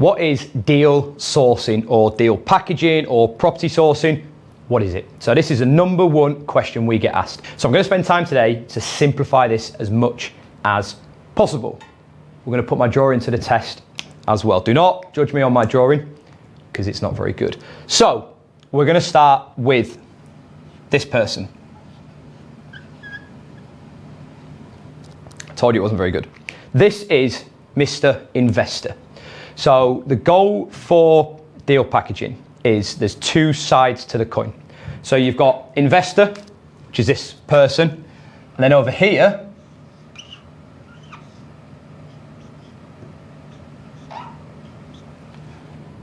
what is deal sourcing or deal packaging or property sourcing? What is it? So this is the number one question we get asked. So I'm going to spend time today to simplify this as much as possible. We're going to put my drawing to the test as well. Do not judge me on my drawing because it's not very good. So we're going to start with this person. I told you it wasn't very good. This is Mr. Investor. So the goal for deal packaging is there's two sides to the coin. So you've got investor, which is this person, and then over here,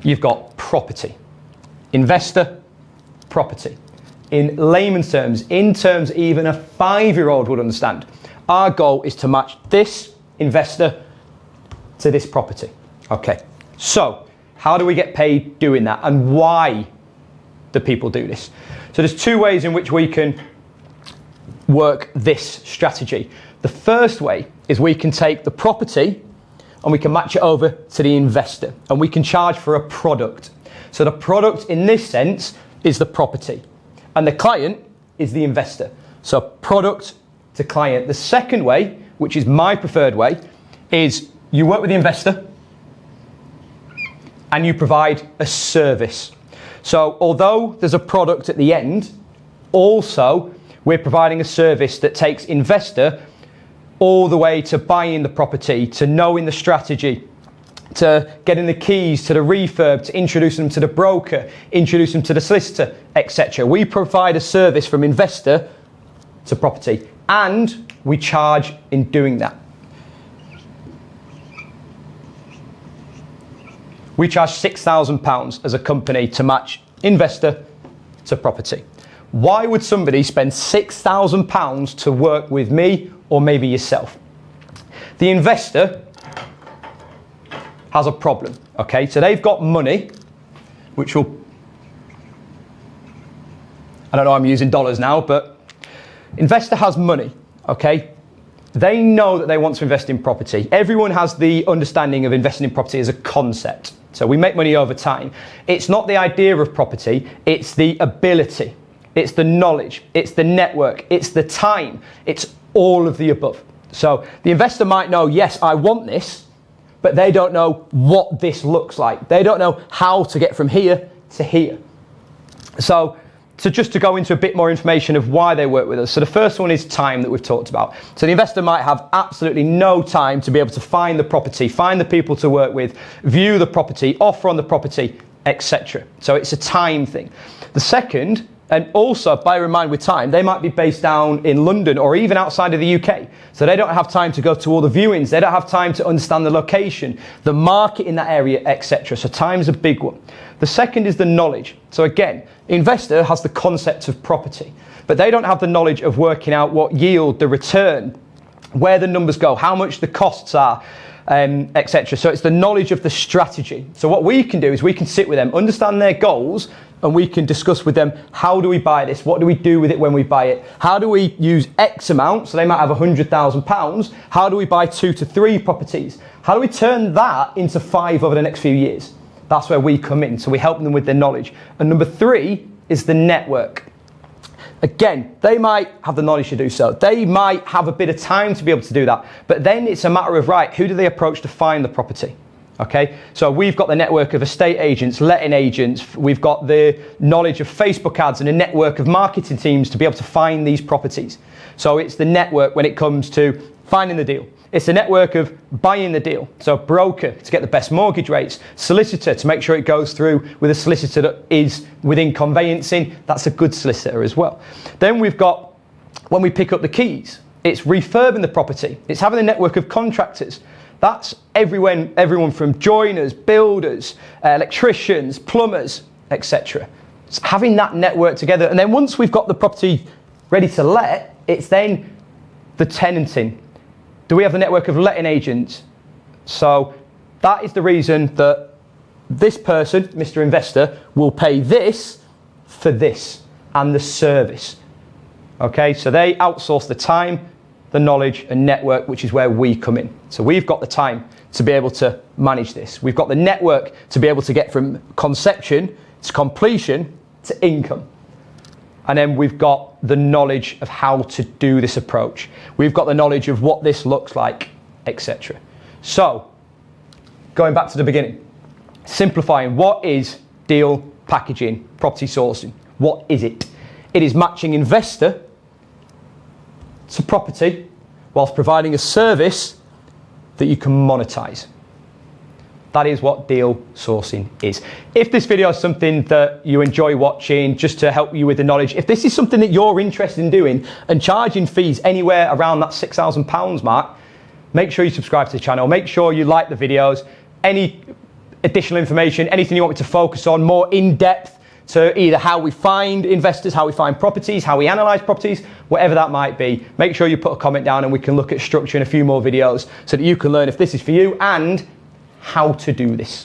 you've got property. Investor, property. In layman's terms, in terms even a 5-year-old would understand, our goal is to match this investor to this property. Okay, so how do we get paid doing that, and why do people do this? So there's two ways in which we can work this strategy. The first way is we can take the property and we can match it over to the investor, and we can charge for a product. So the product in this sense is the property, and the client is the investor. So product to client. The second way, which is my preferred way, is you work with the investor and you provide a service. So although there's a product at the end, also we're providing a service that takes investor all the way to buying the property, to knowing the strategy, to getting the keys to the refurb, to introduce them to the broker, introduce them to the solicitor, etc. We provide a service from investor to property, and we charge in doing that. We charge £6,000 as a company to match investor to property. Why would somebody spend £6,000 to work with me or maybe yourself? The investor has a problem, okay? So they've got money, which will, I don't know, I'm using dollars now, but investor has money, okay? They know that they want to invest in property. Everyone has the understanding of investing in property as a concept. So we make money over time. It's not the idea of property, it's the ability, it's the knowledge, it's the network, it's the time, it's all of the above. So the investor might know, yes, I want this, but they don't know what this looks like. They don't know how to get from here to here. So just to go into a bit more information of why they work with us. So the first one is time that we've talked about. So the investor might have absolutely no time to be able to find the property, find the people to work with, view the property, offer on the property, etc. So it's a time thing. The second, and also bear in mind with time, they might be based down in London or even outside of the UK. So they don't have time to go to all the viewings. They don't have time to understand the location, the market in that area, etc. So time's a big one. The second is the knowledge. So again, investor has the concept of property, but they don't have the knowledge of working out what yield, the return, where the numbers go, how much the costs are, etc. So it's the knowledge of the strategy. So what we can do is we can sit with them, understand their goals, and we can discuss with them, how do we buy this? What do we do with it when we buy it? How do we use X amount? So they might have £100,000. How do we buy 2 to 3 properties? How do we turn that into 5 over the next few years? That's where we come in. So we help them with their knowledge. And number 3 is the network. Again, they might have the knowledge to do so. They might have a bit of time to be able to do that. But then it's a matter of, right, who do they approach to find the property? Okay, so we've got the network of estate agents, letting agents, we've got the knowledge of Facebook ads and a network of marketing teams to be able to find these properties. So it's the network when it comes to finding the deal. It's the network of buying the deal. So broker to get the best mortgage rates, solicitor to make sure it goes through with a solicitor that is within conveyancing. That's a good solicitor as well. Then we've got, when we pick up the keys, it's refurbing the property. It's having a network of contractors. That's everyone from joiners, builders, electricians, plumbers, etc. It's having that network together. And then once we've got the property ready to let, it's then the tenanting. Do we have the network of letting agents? So that is the reason that this person, Mr. Investor, will pay this for this and the service. Okay, so they outsource the time the knowledge and network, which is where we come in. So we've got the time to be able to manage this. We've got the network to be able to get from conception to completion to income. And then we've got the knowledge of how to do this approach. We've got the knowledge of what this looks like, etc. So, going back to the beginning, simplifying, what is deal packaging, property sourcing? What is it? It is matching investor to property whilst providing a service that you can monetize. That is what deal sourcing is. If this video is something that you enjoy watching, just to help you with the knowledge, if this is something that you're interested in doing and charging fees anywhere around that £6,000 mark, make sure you subscribe to the channel. Make sure you like the videos. Any additional information, anything you want me to focus on, more in-depth to either how we find investors, how we find properties, how we analyze properties, whatever that might be, make sure you put a comment down and we can look at structuring a few more videos so that you can learn if this is for you and how to do this.